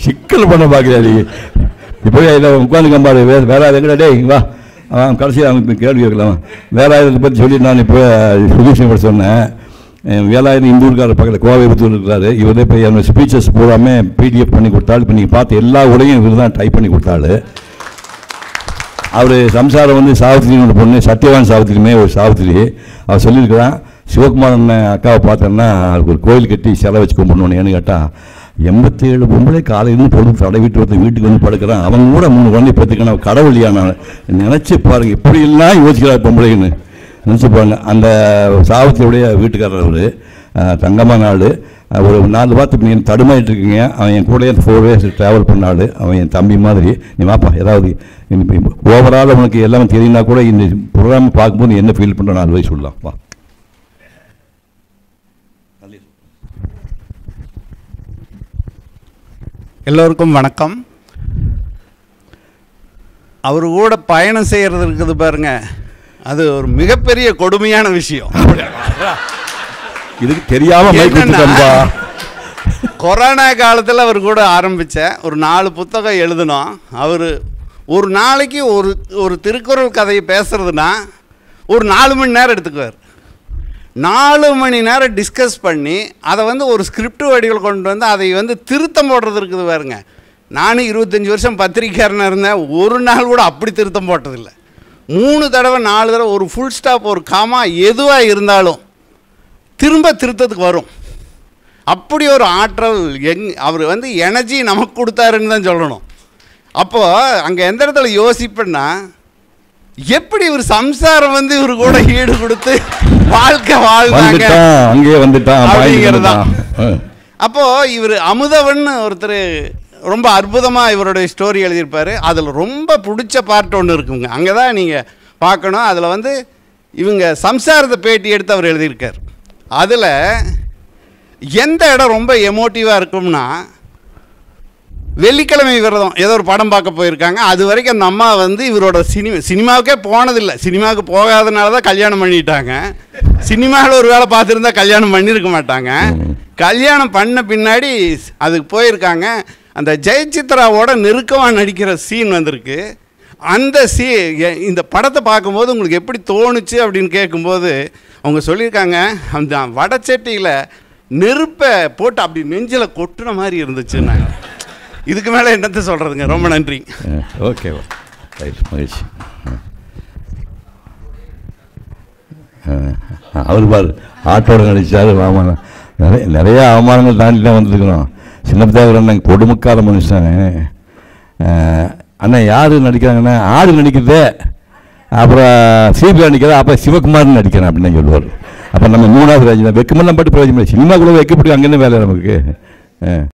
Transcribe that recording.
சிக்கல் பண்ண பார்க்குறாரு. இப்போ இதில் உட்காந்து கம்பாடு வேற எங்கடா டே வா கடைசியாக அவங்க கேள்வி கேட்கலாம். வேலாயுதத்தை பற்றி சொல்லி நான் இப்போ சுதீஷன் சொன்னேன். வேலாயுதம் இந்தூர்காரர் பக்கத்தில் கோவைபுத்தூர் இருக்கிறாரு. இவரே போய் என்னோட ஸ்பீச்சஸ் பூராமே பிடிஎஃப் பண்ணி கொடுத்தாள். இப்போ நீங்கள் பார்த்து எல்லா உரையும் இவர் தான் டைப் பண்ணி கொடுத்தாள். அவர் சம்சாரம் வந்து சாவித்திரியோட பொண்ணு சத்யவான் சாவித்திரியுமே ஒரு சாவித்திரி. அவர் சொல்லியிருக்கிறான், சிவகுமார் அக்காவை பார்த்தோன்னா அதுக்கு ஒரு கோயில் கட்டி சிலை வச்சு கும்பிடணுன்னு. ஏன்னு கேட்டால் 87 பொம்பளை காலையிலேருந்து பொழுது தடவிட்டு வந்து வீட்டுக்கு வந்து படுக்கிறான். அவங்க கூட 3 குழந்தை பார்த்துக்கணும். கடவுளியான நினச்சி பாருங்கள், எப்படியெல்லாம் யோசிக்கிறார் பொம்பளைன்னு நினச்சி பாருங்க. அந்த சாவித்திரியுடைய வீட்டுக்காரர் அவர் தங்கமான நாள். ஒரு 4 வாரத்துக்கு நீங்கள் தடுமாறிட்டு இருக்கீங்க. அவன் என் கூட 4 days ட்ராவல் பண்ணாள். அவன் என் தம்பி மாதிரி. நீ வாப்பா ஏதாவது ஓவரால் உனக்கு எல்லாமே தெரியும்னா கூட இந்த ப்ரோக்ராம் பார்க்கும்போது என்ன ஃபீல் பண்ணுற 4 வயசு சொல்லலாம். வா. எல்லோருக்கும் வணக்கம். அவர் கூட பயணம் செய்கிறது இருக்குது பாருங்க, அது ஒரு மிகப்பெரிய கொடுமையான விஷயம். இதுக்கு தெரியாம கொரோனா காலத்தில் அவர் கூட ஆரம்பித்தேன். ஒரு 4 புத்தகம் எழுதினோம். அவர் ஒரு நாளைக்கு ஒரு திருக்குறள் கதையை பேசுறதுன்னா ஒரு 4 மணி நேரம் எடுத்துக்குவார். 4 மணி நேரம் டிஸ்கஸ் பண்ணி அதை வந்து ஒரு ஸ்கிரிப்ட் வடிவில் கொண்டு வந்து அதை வந்து திருத்தம் போடுறது இருக்குது பாருங்க. நானும் 25 வருஷம் பத்திரிக்கையாளனாக இருந்தேன். ஒரு நாள் கூட அப்படி திருத்தம் போட்டதில்லை. 3 தடவை 4 தடவை ஒரு ஃபுல் ஸ்டாப் ஒரு காமா எதுவாக இருந்தாலும் திரும்ப திருத்தத்துக்கு வரும். அப்படி ஒரு ஆற்றல் அவர் வந்து எனர்ஜி நமக்கு கொடுத்தாருன்னு தான் சொல்லணும். அப்போது அங்கே எந்த இடத்துல யோசிப்பேன்னா, எப்படி இவர் சம்சாரம் வந்து இவர் கூட ஈடு கொடுத்து வாழ்க்கை வாழ்ந்தாங்க அங்கேயே வந்துட்டான் அப்படிங்கிறதா. அப்போது இவர் அமுதவன் ஒருத்தர் ரொம்ப அற்புதமாக இவருடைய ஸ்டோரி எழுதியிருப்பார். அதில் ரொம்ப பிடிச்ச பார்ட் ஒன்று இருக்குங்க, அங்கே தான் நீங்கள் பார்க்கணும். அதில் வந்து இவங்க சம்சாரத்தை பேட்டி எடுத்து அவர் எழுதியிருக்கார். அதில் எந்த இடம் ரொம்ப எமோட்டிவாக இருக்கும்னா, வெள்ளிக்கிழமை விரதம் ஏதோ ஒரு படம் பார்க்க போயிருக்காங்க. அது வரைக்கும் அந்த அம்மா வந்து இவரோட சினிமாவுக்கே போனதில்லை. சினிமாவுக்கு போகாதனால தான் கல்யாணம் பண்ணிட்டாங்க. சினிமாவில் ஒரு வேலை பார்த்துருந்தா கல்யாணம் பண்ணியிருக்க மாட்டாங்க. கல்யாணம் பண்ண பின்னாடி அதுக்கு போயிருக்காங்க. அந்த ஜெயசித்ராவோட நெருக்கமாக நடிக்கிற சீன் வந்திருக்கு. அந்த இந்த படத்தை பார்க்கும்போது உங்களுக்கு எப்படி தோணுச்சு அப்படின்னு கேட்கும்போது அவங்க சொல்லியிருக்காங்க, அந்த வடச்சட்டியில் நெருப்பை போட்டு அப்படி நெஞ்சில் கொட்டுன மாதிரி இருந்துச்சுன்னா. இதுக்கு மேலே என்னத்தை சொல்கிறதுங்க. ரொம்ப நன்றி. ஓகே, மகிழ்ச்சி. அவர் பாரு ஆட்டோட நடித்தார். நிறைய அவமானங்கள் தாண்டி தான் வந்துருக்குறோம். சின்னப்பதாவர் அண்ணன் கொடுமுக்காத மனுஷன். அண்ணா யார் நடிக்கிறாங்கன்னா, ஆடு நடிக்கிறது, அப்புறம் சிபிஆர் நடிக்கிறது, அப்புறம் சிவகுமார்னு நடிக்கிறேன் அப்படின்னு சொல்லுவார். அப்போ நம்ம 3வது ராஜ் தான். வெக்கமெல்லாம் பட்டு பிரயோஜனம் இல்லை. சினிமாக்குள்ளே வைக்கப்பட்டு அங்கேருந்து வேலை நமக்கு.